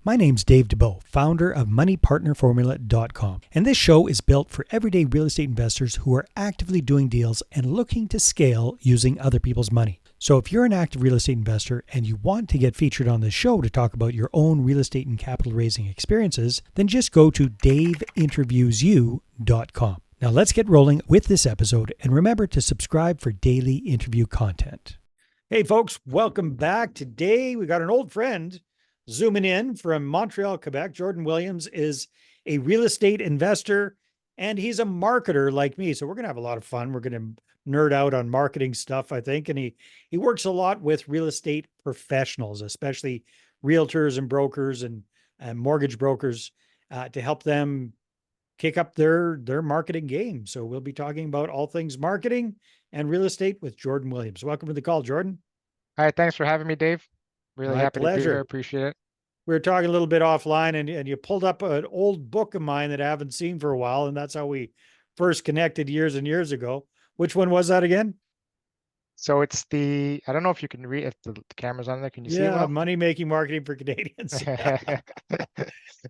My name's Dave DeBow, founder of MoneyPartnerFormula.com, and this show is built for everyday real estate investors who are actively doing deals and looking to scale using other people's money. So if you're an active real estate investor and you want to get featured on this show to talk about your own real estate and capital raising experiences, then just go to daveinterviewsyou.com. Now let's get rolling with this episode, and remember to subscribe for daily interview content. Hey folks, welcome back. Today we got an old friend zooming in from Montreal, Quebec. Jordan Williams is a real estate investor and he's a marketer like me. So we're going to have a lot of fun. We're going to nerd out on marketing stuff, I think. And he works a lot with real estate professionals, especially realtors and brokers and mortgage brokers to help them kick up their marketing game. So we'll be talking about all things marketing and real estate with Jordan Williams. Welcome to the call, Jordan. All right, thanks for having me, Dave. Really My happy to be here. pleasure. Appreciate it. We were talking a little bit offline, and you pulled up an old book of mine that I haven't seen for a while, and that's how we first connected years and years ago. Which one was that again? So it's I don't know if you can read, if the camera's on there, can you see it Yeah, well? money making marketing for Canadians. Yeah,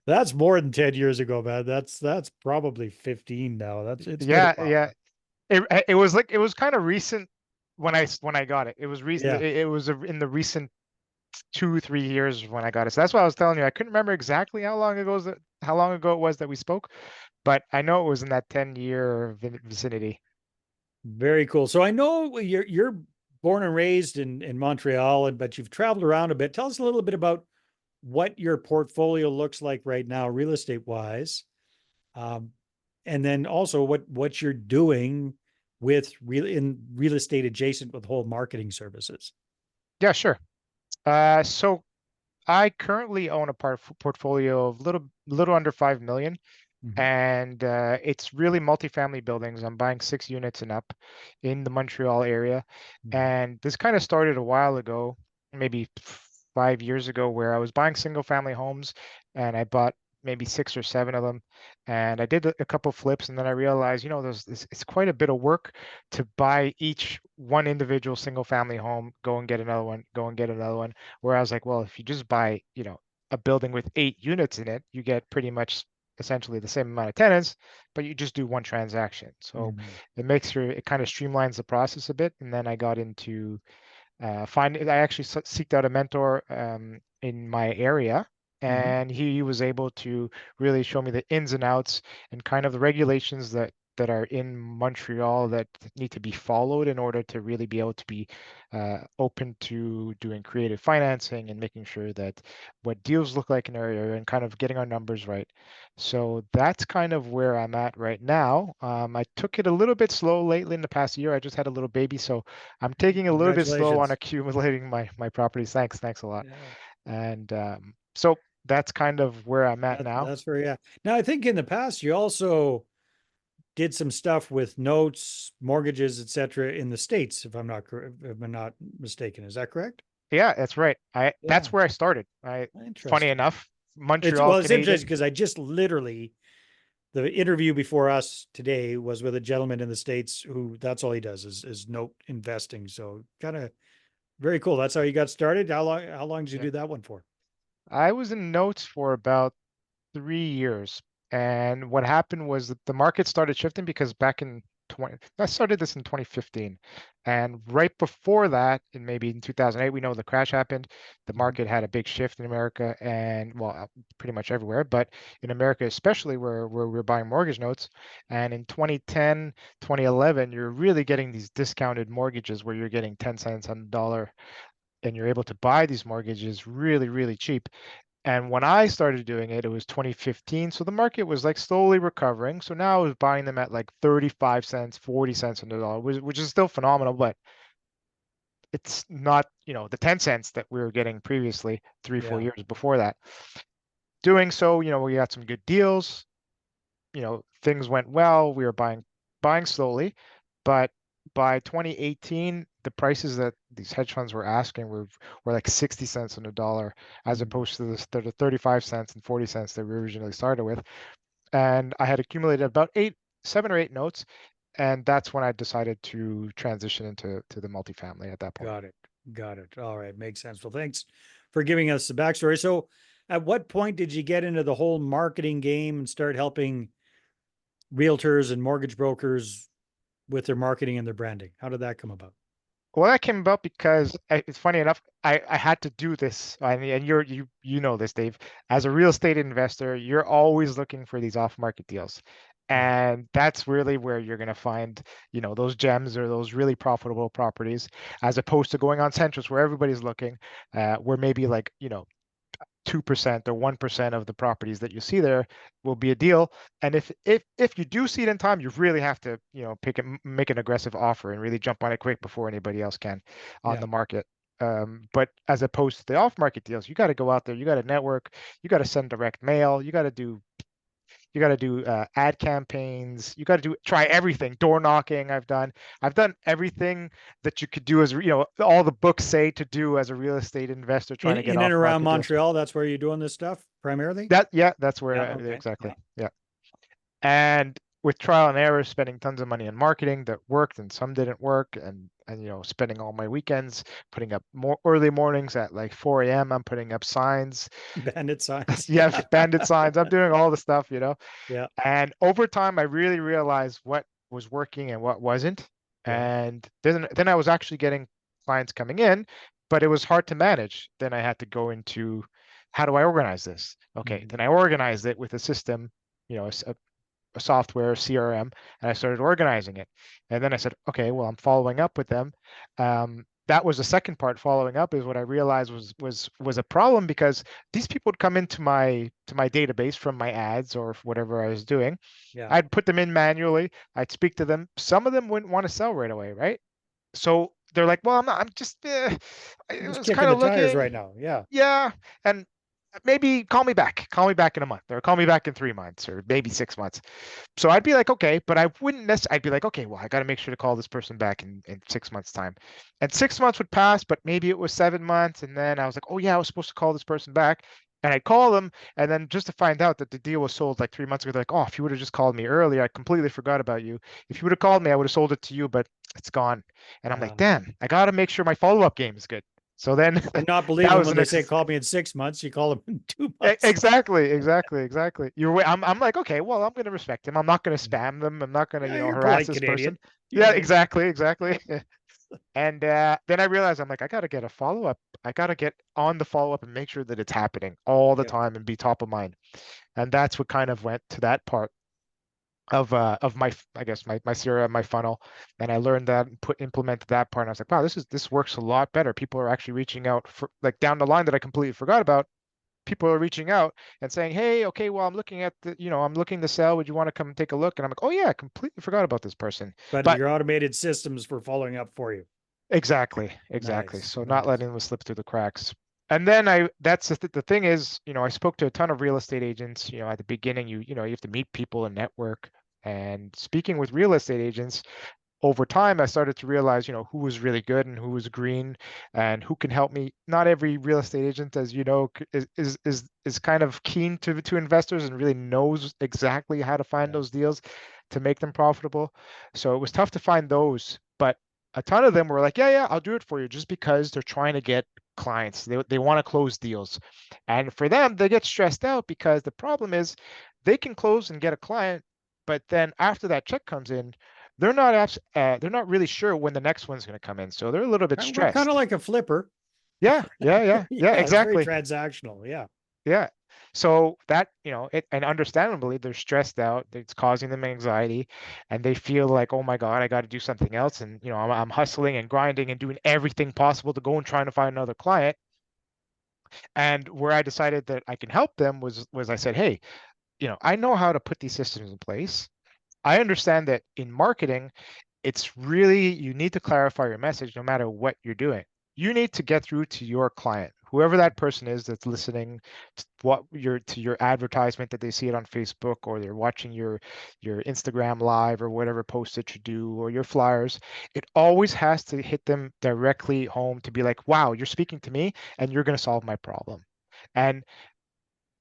that's more than 10 years ago, man. That's probably 15 now. It's been a Yeah, while. yeah. It was kind of recent when I got it. It was recent. Yeah. It was in the recent 2, 3 years when I got it. So that's why I was telling you. I couldn't remember exactly how long ago it was that we spoke, but I know it was in that 10-year vicinity. Very cool. So I know you're born and raised in Montreal, and but you've traveled around a bit. Tell us a little bit about what your portfolio looks like right now, real estate wise, um, and then also what you're doing with real estate adjacent with whole marketing services. Yeah, sure. So I currently own a portfolio of little under 5 million. Mhm. And it's really multifamily buildings. I'm buying 6 units and up in the Montreal area. Mhm. And this kind of started a while ago, maybe 5 years ago, where I was buying single family homes and I bought maybe 6 or 7 of them. And I did a couple flips, and then I realized, it's quite a bit of work to buy each one individual single family home, go and get another one, go and get another one. Where I was like, well, if you just buy, a building with 8 units in it, you get pretty much essentially the same amount of tenants, but you just do one transaction. So Mhm. it kind of streamlines the process a bit. And then I got into I actually seeked out a mentor in my area, Mhm. and he was able to really show me the ins and outs and kind of the regulations that are in Montreal that need to be followed in order to really be able to be open to doing creative financing and making sure that what deals look like in our area and kind of getting our numbers right. So that's kind of where I'm at right now. I took it a little bit slow lately in the past year. I just had a little baby, so I'm taking a little bit slow on Congratulations. accumulating my properties. Thanks a lot. Yeah. And so that's kind of where I'm at now. That's very, yeah. Now I think in the past you also did some stuff with notes, mortgages, etc. in the States, if I'm not mistaken. Is that correct? Yeah, that's right. That's Yeah. where I started. Funny Interesting. enough, It's Montreal, well, it's interesting Canadian. because I just literally the interview before us today was with a gentleman in the States who that's all he does is note investing. So kind of very cool. That's how you got started. How long did you Yeah. do that one for? I was in notes for about 3 years. And what happened was that the market started shifting because I started this in 2015. And right before that, in maybe in 2008, we know the crash happened. The Mhm. market had a big shift in America and, well, pretty much everywhere, but in America, especially where we're buying mortgage notes. And in 2010, 2011, you're really getting these discounted mortgages where you're getting 10 cents on the dollar and you're able to buy these mortgages really, really cheap. And when I started doing it, it was 2015. So the market was like slowly recovering. So now I was buying them at like 35 cents, 40 cents on the dollar, which is still phenomenal, but it's not, the 10 cents that we were getting previously 3, 4 Yeah. years before that. Doing so, we got some good deals, things went well. We were buying slowly, but by 2018, the prices that these hedge funds were asking were like 60 cents on the dollar, as Mhm. opposed to the 35 cents and 40 cents that we originally started with. And I had accumulated about 7 or 8 notes, and that's when I decided to transition into the multifamily at that point. Got it. Got it. All right. Makes sense. Well, thanks for giving us the backstory. So, At what point did you get into the whole marketing game and start helping realtors and mortgage brokers with their marketing and their branding? How did that come about? Well, that came about because it's funny enough, I had to do this. I mean, and you know this, Dave. As a real estate investor, you're always looking for these off-market deals. Yeah. And that's really where you're going to find, those gems or those really profitable properties, as opposed to going on Centrals where everybody's looking, where maybe like, 2% or 1% of the properties that you see there will be a deal. And if you do see it in time, you really have to, make an aggressive offer and really jump on it quick before anybody else can on Yeah. the market. But as opposed to the off-market deals, you got to go out there, you got to network, you got to send direct mail, you got to do ad campaigns. You got to try everything. Door knocking. I've done everything that you could do as all the books say to do as a real estate investor trying to get In and off around market deals. Montreal, that's where you're doing this stuff primarily? That's where Yeah. Okay. exactly. Yeah. Yeah. And with trial and error, spending tons of money on marketing that worked and some didn't work, and spending all my weekends putting up more early mornings at like 4 a.m. I'm putting up signs. Bandit signs. Yeah, bandit signs. I'm doing all the stuff. Yeah. And over time, I really realized what was working and what wasn't. Yeah. And then I was actually getting clients coming in, but it was hard to manage. Then I had to go into, how do I organize this? Okay, Mhm. then I organized it with a system, a software, CRM, and I started organizing it. And then I said, okay, well, I'm following up with them. That was the second part. Following up is what I realized was a problem, because these people would come into my database from my ads or whatever I was doing. Yeah. I'd put them in manually. I'd speak to them. Some of them wouldn't want to sell right away, right? So they're like, well, I'm not. I'm just. I'm I just was kicking kind the of tires looking. right now. Yeah. Yeah, and maybe call me back. Call me back in a month, or call me back in 3 months, or maybe 6 months. So I'd be like, okay, but I wouldn't necessarily, I'd be like, okay, well, I got to make sure to call this person back in 6 months' time. And 6 months would pass, but maybe it was 7 months. And then I was like, oh, yeah, I was supposed to call this person back. And I'd call them. And then just to find out that the deal was sold like 3 months ago, they're like, oh, if you would have just called me earlier, I completely forgot about you. If you would have called me, I would have sold it to you, but it's gone. And I'm like, Uh, damn, I got to make sure my follow-up game is good. So then and not believe that them was when the they say next. call me in 6 months, you call them in 2 months. Exactly. I'm like, okay, well, I'm going to respect him. I'm not going to Mm. spam them. I'm not going to, Yeah, you're harass polite this person. Canadian. You Yeah, know. exactly. And then I realized, I'm like, I got to get a follow-up. I got to get on the follow-up and make sure that it's happening all the Yeah. time and be top of mind. And that's what kind of went to that part of my, I guess, my CRM, my funnel. And I learned that and implemented that part. And I was like, wow, this works a lot better. People are actually reaching out for like down the line that I completely forgot about. People are reaching out and saying, hey, okay, well, I'm looking to sell. Would you want to come and take a look? And I'm like, oh yeah, I completely forgot about this person. But But your automated systems for following up for you. exactly. Nice. So not Nice. letting them slip through the cracks. And then that's the thing is, I spoke to a ton of real estate agents. At the beginning, you have to meet people and network. And speaking with real estate agents, over time, I started to realize, who was really good and who was green and who can help me. Not every real estate agent, as you know, is kind of keen to investors and really knows exactly how to find Yeah. those deals to make them profitable. So it was tough to find those, but a ton of them were like, yeah, I'll do it for you, just because they're trying to get clients. They want to close deals. And for them, they get stressed out because the problem is they can close and get a client, but then after that check comes in, they're not really sure when the next one's going to come in, so they're a little bit Kind of stressed. like a flipper. Yeah, Yeah, it's very exactly. transactional. Yeah. Yeah. So that, and understandably, they're stressed out. It's causing them anxiety, and they feel like, oh my God, I got to do something else. And, I'm hustling and grinding and doing everything possible to go and trying to find another client. And where I decided that I can help them was I said, hey, I know how to put these systems in place. I understand that in marketing, it's really, you need to clarify your message no matter what you're doing. You need to get through to your client, whoever that person is that's listening to your advertisement, that they see it on Facebook, or they're watching your Instagram live, or whatever post that you do, or your flyers. It always has to hit them directly home to be like, wow, you're speaking to me and you're going to solve my problem. And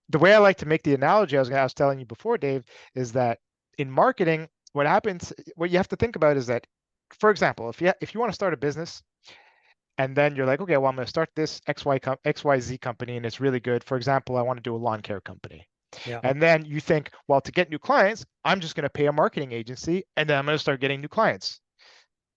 the way I like to make the analogy, I was telling you before, Dave, is that in marketing, what you have to think about is that, for example, if you want to start a business And then you're like, okay, well, I'm going to start this XYZ company, and it's really good. For example, I want to do a lawn care company. Yeah. And then you think, well, to get new clients, I'm just going to pay a marketing agency, and then I'm going to start getting new clients.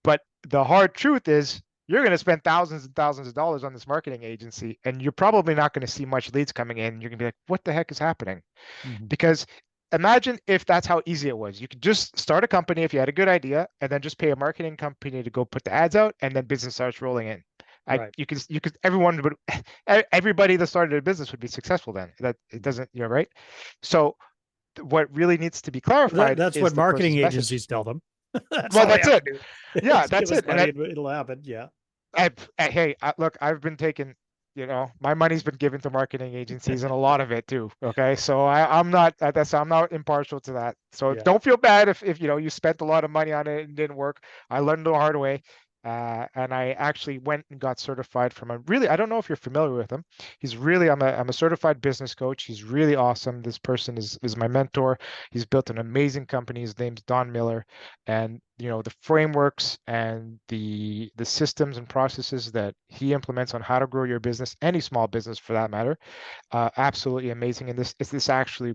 But the hard truth is, you're going to spend thousands and thousands of dollars on this marketing agency, and you're probably not going to see much leads coming in. You're going to be like, what the heck is happening? Mhm. Because imagine if that's how easy it was. You could just start a company if you had a good idea, and then just pay a marketing company to go put the ads out, and then business starts rolling in. Right. Everyone would, everybody that started a business would be successful then. That it doesn't, you're right. So what really needs to be clarified That's is what the marketing person's message. agencies tell them. That's Well, all they that's have to it. do. Yeah, Is give that's us it. money and it'll happen. Yeah. Hey, look, I've been taking, my money's been given to marketing agencies and a lot of it too. Okay, so I'm not impartial to that. So Yeah. don't feel bad if you spent a lot of money on it and didn't work. I learned the hard way. And I actually went and got certified from I don't know if you're familiar with him. I'm a certified business coach. He's really awesome. This person is my mentor. He's built an amazing company. His name's Don Miller. And the frameworks and the systems and processes that he implements on how to grow your business, any small business for that matter, absolutely amazing. And this actually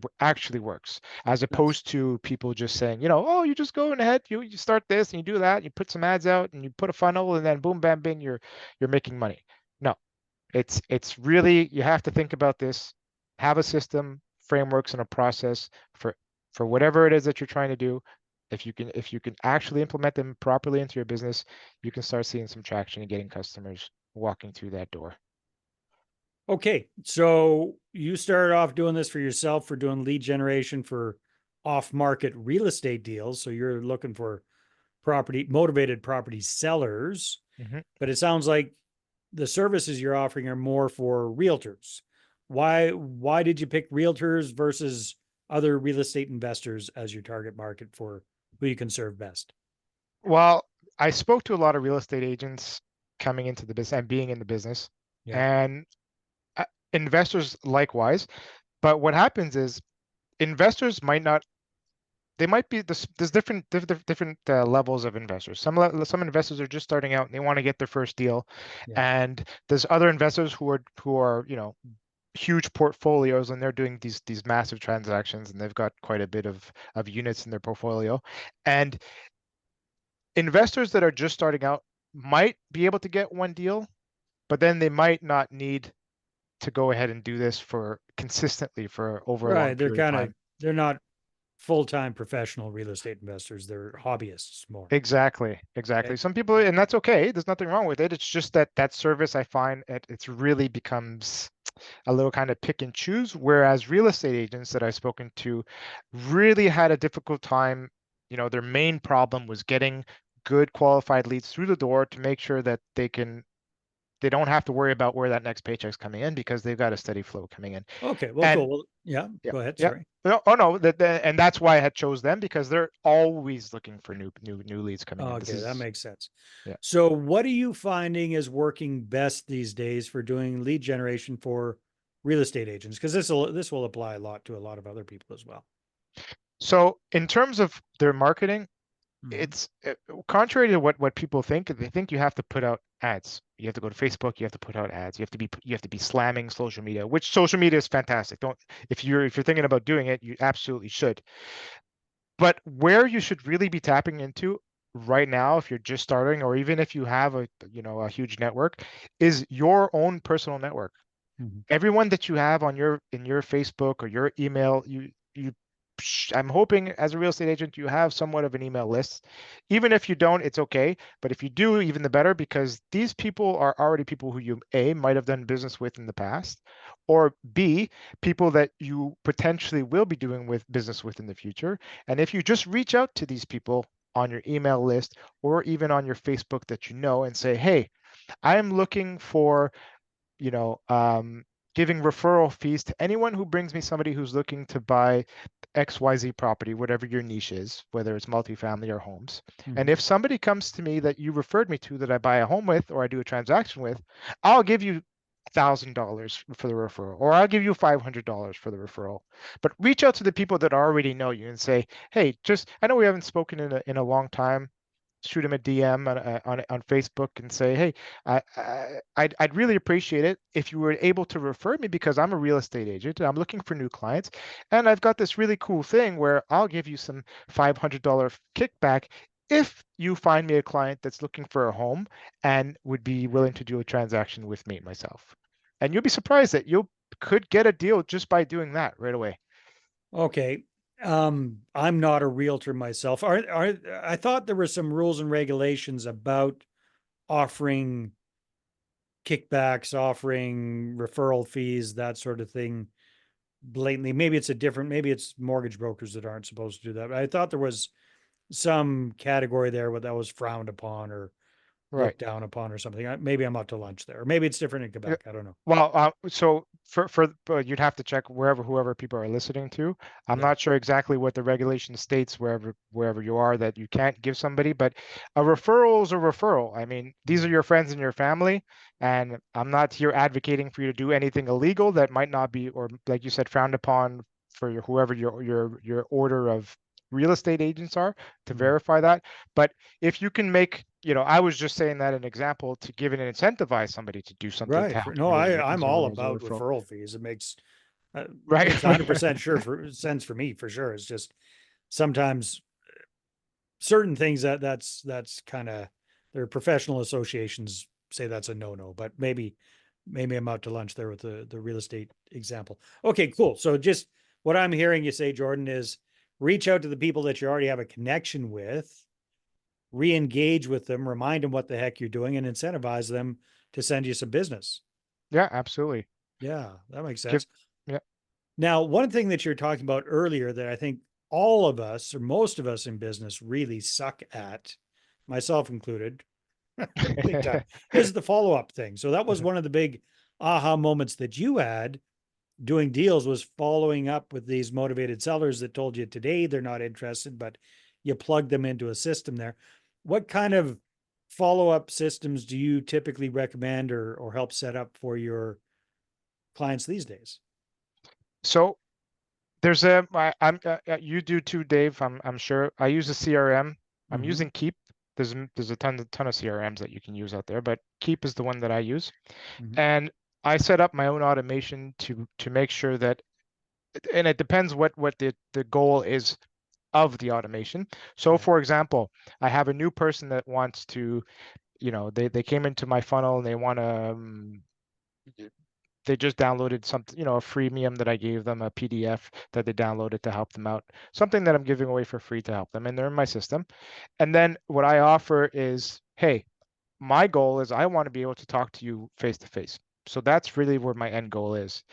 works, as Nice. opposed to people just saying, oh, you just go ahead, you start this and you do that, and you put some ads out and you put a funnel, and then boom, bam, bing, you're making money. No, it's really, you have to think about this, have a system, frameworks, and a process for whatever it is that you're trying to do. If you can actually implement them properly into your business, you can start seeing some traction and getting customers walking through that door. Okay. So you started off doing this for yourself, for doing lead generation for off market real estate deals. So you're looking for motivated property sellers, Mhm. but it sounds like the services you're offering are more for realtors. Why did you pick realtors versus other real estate investors as your target market for who you can serve best? Well, I spoke to a lot of real estate agents coming into the business and being in the business, Yeah. and uh, investors likewise. But what happens is investors might not. They might be there's different levels of investors. Some investors are just starting out and they want to get their first deal, Yeah. and there's other investors who are huge portfolios, and they're doing these massive transactions, and they've got quite a bit of units in their portfolio. And investors that are just starting out might be able to get one deal, but then they might not need to go ahead and do this for consistently for over a long Right. period of time. They're not full-time professional real estate investors. They're hobbyists more. Exactly, exactly. Okay. Some people, and that's okay. There's nothing wrong with it. It's just that service, I find it's really becomes a little kind of pick and choose. Whereas real estate agents that I've spoken to really had a difficult time. Their main problem was getting good qualified leads through the door to make sure that they don't have to worry about where that next paycheck's coming in, because they've got a steady flow coming in. Okay. Well, And cool. Well, yeah, yeah, go ahead. yeah. Sorry. No, oh no, and that's why I had chose them, because they're always looking for new leads coming in. This Okay, that is makes sense. Yeah. So, what are you finding is working best these days for doing lead generation for real estate agents? Because this will apply a lot to a lot of other people as well. So in terms of their marketing, Mhm. it's contrary to what people think. They think you have to put out ads. You have to go to Facebook. You have to put out ads. You have to be slamming social media, which social media is fantastic. Don't if you're thinking about doing it, you absolutely should. But where you should really be tapping into right now, if you're just starting, or even if you have a huge network, is your own personal network. Mhm. Everyone that you have on your Facebook or your email, I'm hoping as a real estate agent you have somewhat of an email list. Even if you don't, it's okay. But if you do, even the better, because these people are already people who you A, might have done business with in the past, or B, people that you potentially will be doing with business with in the future. And if you just reach out to these people on your email list or even on your Facebook that you know and say, hey, I'm looking for you know, um, giving referral fees to anyone who brings me somebody who's looking to buy XYZ property, whatever your niche is, whether it's multifamily or homes. And Mhm. if somebody comes to me that you referred me to that I buy a home with or I do a transaction with, I'll give you $1,000 for the referral, or I'll give you $500 for the referral. But reach out to the people that already know you and say, hey, I know we haven't spoken in a long time. shoot him a DM on Facebook and say, hey, I'd really appreciate it if you were able to refer me because I'm a real estate agent and I'm looking for new clients. And I've got this really cool thing where I'll give you some $500 kickback if you find me a client that's looking for a home and would be willing to do a transaction with me myself. And you'll be surprised that you could get a deal just by doing that right away. Okay. I'm not a realtor myself. I thought there were some rules and regulations about offering kickbacks, offering referral fees, that sort of thing blatantly. Maybe it's mortgage brokers that aren't supposed to do that. But I thought there was some category there where that was frowned upon or Right. looked down upon or something. Maybe I'm out to lunch there. Or maybe it's different in Yeah. Quebec. I don't know. Well, so you'd have to check whoever people are listening to. I'm Yeah. not sure exactly what the regulation states wherever you are that you can't give somebody, but a referral is a referral. I mean, these are Mm. your friends and your family, and I'm not here advocating for you to do anything illegal that might not be, or like you said, frowned upon for whoever your order of real estate agents are to Mm. verify that. But if you can make, I was just saying that an example to give it and incentivize somebody to do something to Right. help No, you I'm as a all as a about referral. referral fees. Uh, Right. makes 100% sure for sense for me for sure. It's just sometimes certain things that's kind of their professional associations say that's a no-no, but maybe I'm out to lunch there with the real estate example. Okay, cool. So just what I'm hearing you say, Jordan, is reach out to the people that you already have a connection with, re-engage with them, remind them what the heck you're doing, and incentivize them to send you some business. Yeah, absolutely. Yeah, that makes Give sense. yeah. Now, one thing that you're talking about earlier that I think all of us or most of us in business really suck at, myself included, big time, is the follow-up thing. So that was one of the big aha moments that you had doing deals, was following up with these motivated sellers that told you today they're not interested, but you plug them into a system there. What kind of follow-up systems do you typically recommend or help set up for your clients these days? So there's a you do too, Dave. I'm sure. I use a CRM. I'm Mm-hmm. using Keep. There's a ton of CRMs that you can use out there, but Keep is the one that I use. Mm-hmm. And I set up my own automation to make sure that, and it depends what the goal is of the automation. So Yeah. for example, I have a new person that wants to, they came into my funnel and they want to, they just downloaded something, a freemium that I gave them, a PDF that they downloaded to help them out, something that I'm giving away for free to help them, and they're in my system. And then what I offer is, hey, my goal is I want to be able to talk to you face to face. So that's really where my end goal is.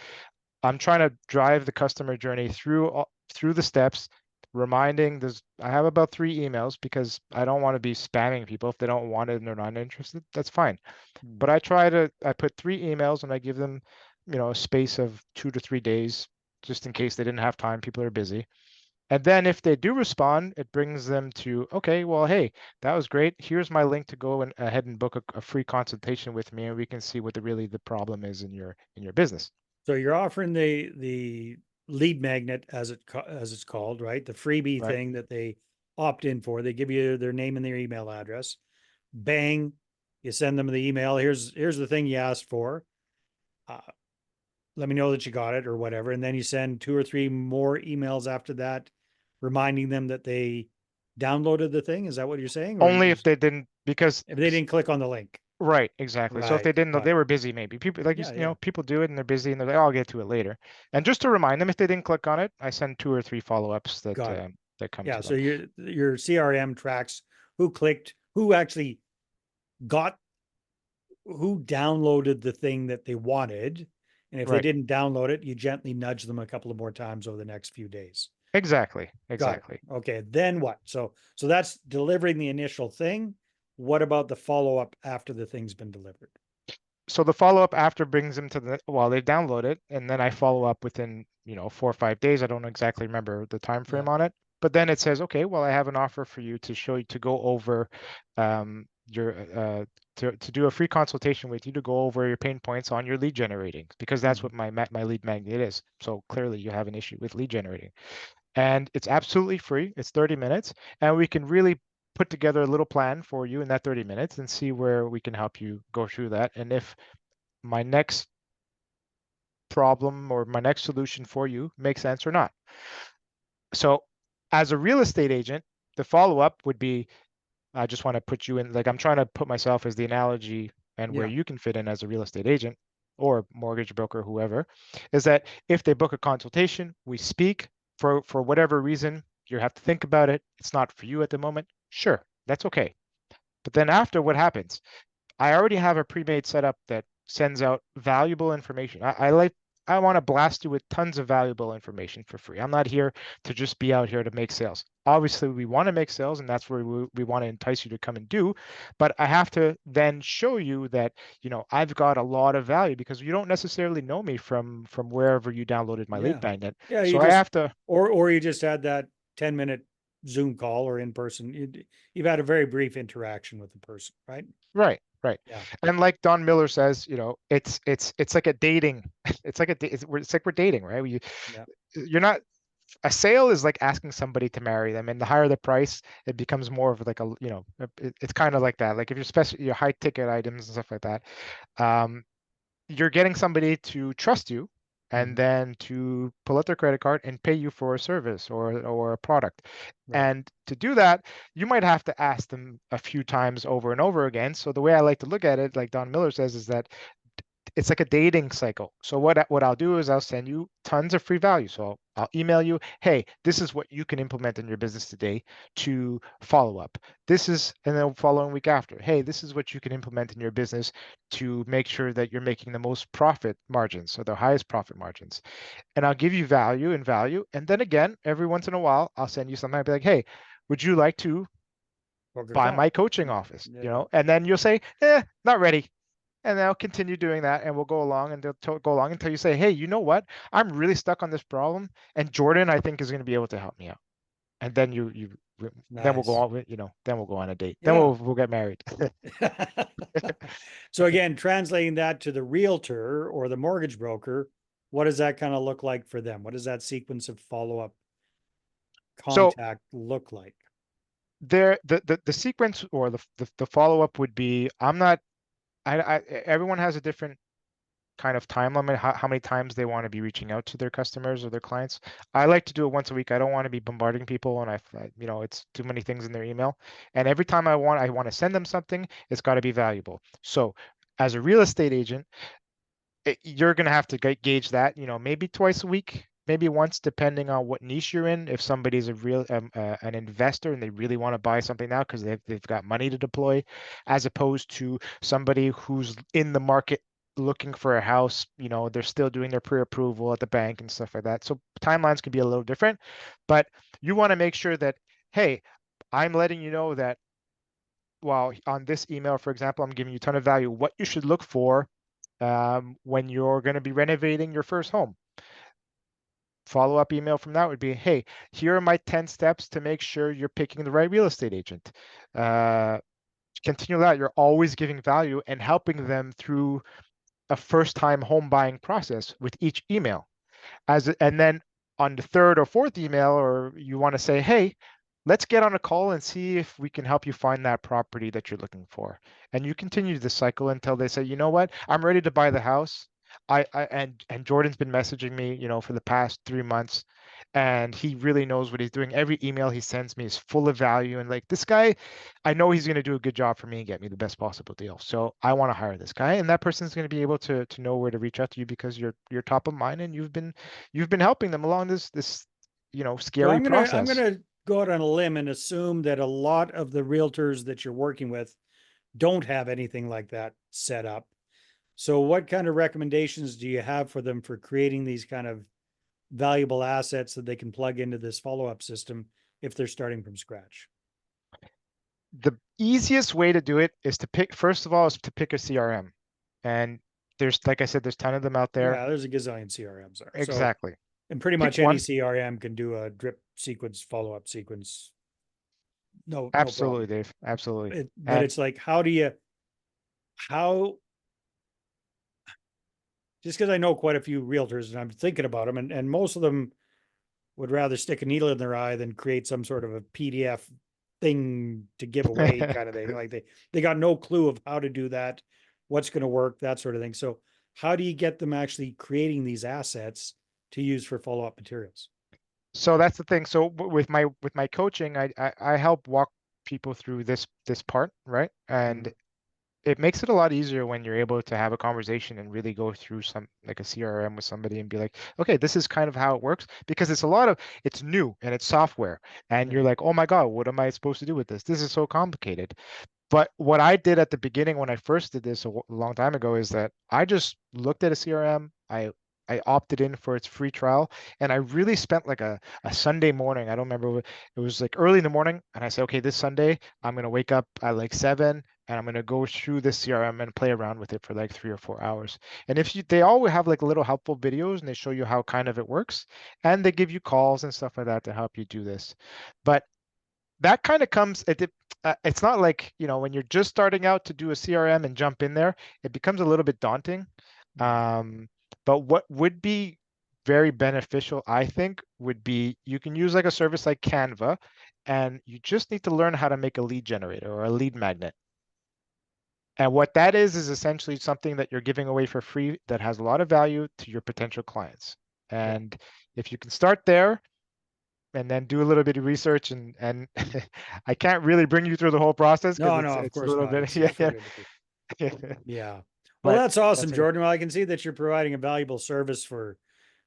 I'm trying to drive the customer journey through the steps, reminding this. I have about 3 emails because I don't want to be spamming people if they don't want it and they're not interested. That's fine. Mm. But I put 3 emails and I give them, a space of 2 to 3 days, just in case they didn't have time. People are busy. And then if they do respond, it brings them to, okay, well, hey, that was great. Here's my link to go and ahead and book a free consultation with me, and we can see what really the problem is in your business. So you're offering the lead magnet as it's called, right? The freebie Right. thing that they opt in for. They give you their name and their email address. Bang, you send them the email. Here's the thing you asked for. Uh, Let me know that you got it or whatever, and then you send two or three more emails after that, reminding them that they downloaded the thing. Is that what you're saying, or Only if they didn't, because if they didn't click on the link? right, exactly. So if Right, they didn't know, got they it. were busy, maybe people like Yeah, yeah, people do it and they're busy and they're like, oh, I'll get to it later. And just to remind them, if they didn't click on it, I send 2 or 3 follow-ups got it. that come Yeah, to so them. your CRM tracks who clicked, who actually got, who downloaded the thing that they wanted. And if they Right. didn't download it, you gently nudge them a couple of more times over the next few days. Exactly. Got it. Exactly. Okay, then what? So that's delivering the initial thing. What about the follow-up after the thing's been delivered? So the follow-up after brings them to well, they download it, and then I follow up within, 4 or 5 days. I don't exactly remember the time Yeah. frame on it, but then it says, okay, well, I have an offer for you to show you to go over your to do a free consultation with you to go over your pain points on your lead generating, because that's Mhm. what my lead magnet is. So clearly you have an issue with lead generating. And it's absolutely free. It's 30 minutes, and we can really put together a little plan for you in that 30 minutes and see where we can help you go through that. And if my next problem or my next solution for you makes sense or not. So as a real estate agent, the follow-up would be, I just want to put you in, like I'm trying to put myself as the analogy and where Yeah. you can fit in as a real estate agent or mortgage broker, whoever, is that if they book a consultation, we speak for whatever reason, you have to think about it. It's not for you at the moment. Sure, that's okay. But then after, what happens? I already have a pre-made setup that sends out valuable information. I want to blast you with tons of valuable information for free. I'm not here to just be out here to make sales. Obviously, we want to make sales, and that's where we want to entice you to come and do. But I have to then show you that, I've got a lot of value because you don't necessarily know me from wherever you downloaded my lead Yeah. magnet. Yeah. You So I just, have to. or you just had that 10-minute Zoom call or in person. You've had a very brief interaction with the person, right? Right, right. Yeah. And like Don Miller says, it's like a dating. It's like we're dating, right? Yeah. You're not a sale is like asking somebody to marry them, and the higher the price, it becomes more of like it's kind of like that. Like if you're especially your high ticket items and stuff like that, um, you're getting somebody to trust you and Mhm. then to pull out their credit card and pay you for a service or a product. Right. And to do that, you might have to ask them a few times over and over again. So the way I like to look at it, like Don Miller says, is that it's like a dating cycle. So what I'll do is I'll send you tons of free value. So I'll email you, hey, this is what you can implement in your business today to follow up. And then following week after, hey, this is what you can implement in your business to make sure that you're making the most profit margins, so the highest profit margins. And I'll give you value and value. And then again, every once in a while, I'll send you something. I'll be like, hey, would you like to Poker buy call. my coaching Yeah. office? Yeah. And then you'll say, not ready, and they'll continue doing that, and we'll go along, and they'll go along until you say, hey, you know what, I'm really stuck on this problem, and Jordan, I think, is going to be able to help me out. And then then we'll go Nice. on, then we'll go on a date, then Yeah. we'll get married. So again, translating that to the realtor or the mortgage broker, what does that kind of look like for them? What does that sequence of follow-up So contact look like? the sequence or the follow-up would be, I'm not I everyone has a different kind of time limit, how many times they want to be reaching out to their customers or their clients. I like to do it once a week. I don't want to be bombarding people, and it's too many things in their email. And every time I want to send them something, it's got to be valuable. So as a real estate agent, you're going to have to gauge that, maybe twice a week, maybe once, depending on what niche you're in. If somebody's an investor and they really want to buy something now because they've got money to deploy, as opposed to somebody who's in the market looking for a house, they're still doing their pre-approval at the bank and stuff like that. So timelines can be a little different, but you want to make sure that, hey, I'm letting you know that, well, on this email, for example, I'm giving you a ton of value, what you should look for when you're going to be renovating your first home. Follow-up email from that would be, hey, here are my 10 steps to make sure you're picking the right real estate agent. Continue that. You're always giving value and helping them through a first-time home buying process with each email. And then on the third or fourth email, or you want to say, hey, let's get on a call and see if we can help you find that property that you're looking for. And you continue the cycle until they say, you know what, I'm ready to buy the house. And Jordan's been messaging me, for the past 3 months, and he really knows what he's doing. Every email he sends me is full of value. And like, this guy, I know he's going to do a good job for me and get me the best possible deal. So I want to hire this guy. And that person's going to be able to know where to reach out to you because you're top of mind, and you've been helping them along this So scary I'm process. gonna go out on a limb and assume that a lot of the realtors that you're working with don't have anything like that set up. So what kind of recommendations do you have for them for creating these kind of valuable assets that they can plug into this follow-up system if they're starting from scratch? The easiest way to do it is to pick, first of all, is to pick a CRM. And there's, like I said, there's a ton of them out there. Yeah, there's a gazillion CRMs there. So, Exactly. and pretty Pick much any one. CRM can do a drip sequence, follow-up sequence. No Absolutely, problem. Dave. Absolutely. But And it's like, how, just because I know quite a few realtors and I'm thinking about them, and most of them would rather stick a needle in their eye than create some sort of a PDF thing to give away kind of thing. Like they got no clue of how to do that, what's going to work, that sort of thing. So how do you get them actually creating these assets to use for follow-up materials? So that's the thing. So with my coaching, I help walk people through this part, right? Mhm. And it makes it a lot easier when you're able to have a conversation and really go through some like a CRM with somebody and be like, okay, this is kind of how it works, because it's new and it's software, and Yeah. you're like, oh my God, what am I supposed to do with this? This is so complicated. But what I did at the beginning when I first did this a long time ago is that I just looked at a CRM. I opted in for its free trial, and I really spent like a Sunday morning. I don't remember. It was like early in the morning, and I said, okay, this Sunday I'm gonna wake up at like 7, and I'm gonna go through this CRM and play around with it for like 3 or 4 hours. And they all have like little helpful videos, and they show you how kind of it works, and they give you calls and stuff like that to help you do this. But that kind of it's not like, when you're just starting out to do a CRM and jump in there, it becomes a little bit daunting. Mhm. Um, but what would be very beneficial, I think, would be you can use like a service like Canva, and you just need to learn how to make a lead generator or a lead magnet. And what that is essentially something that you're giving away for free that has a lot of value to your potential clients. Yeah. And if you can start there, and then do a little bit of research, and I can't really bring you through the whole process because No, no, it's of it's a course little not. bit, It's yeah, for everybody. yeah. Yeah. Well, But that's awesome, that's it. Jordan. Well, I can see that you're providing a valuable service for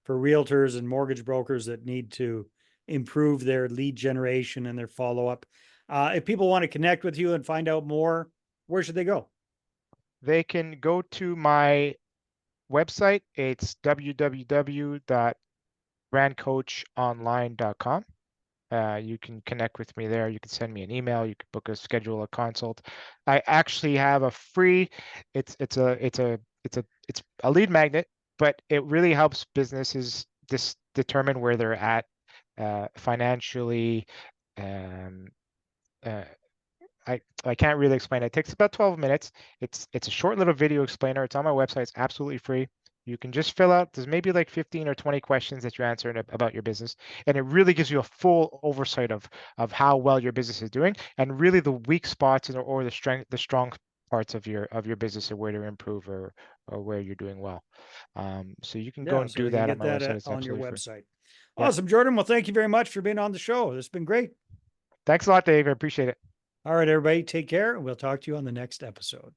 realtors and mortgage brokers that need to improve their lead generation and their follow-up. If people want to connect with you and find out more, where should they go? They can go to my website. It's www.brandcoachonline.com. You can connect with me there. You can send me an email. You can schedule a consult. I actually have a free. It's a lead magnet, but it really helps businesses determine where they're at financially. Um, uh, I can't really explain it. It takes about 12 minutes. It's a short little video explainer. It's on my website. It's absolutely free. You can just fill out, there's maybe like 15 or 20 questions that you answer about your business. And it really gives you a full oversight of how well your business is doing, and really the weak spots or the strong parts of your business, or where to improve, or where you're doing well. So you can go Yeah, and so do we can that on get my that website. It's on your absolutely free. website. Yeah. Awesome, Jordan. Well, thank you very much for being on the show. This has been great. Thanks a lot, Dave. I appreciate it. All right, everybody, take care, and we'll talk to you on the next episode.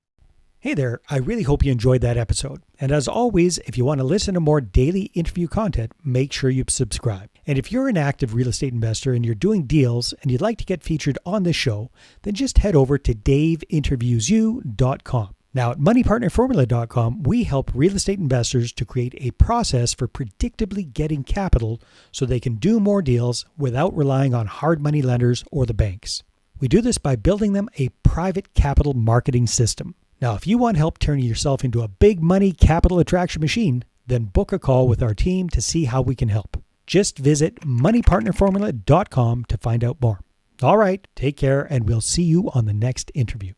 Hey there, I really hope you enjoyed that episode. And as always, if you want to listen to more daily interview content, make sure you subscribe. And if you're an active real estate investor and you're doing deals and you'd like to get featured on this show, then just head over to daveinterviewyou.com. Now, at moneypartnerformula.com, we help real estate investors to create a process for predictably getting capital so they can do more deals without relying on hard money lenders or the banks. We do this by building them a private capital marketing system. Now, if you want help turning yourself into a big money capital attraction machine, then book a call with our team to see how we can help. Just visit moneypartnerformula.com to find out more. All right, take care, and we'll see you on the next interview.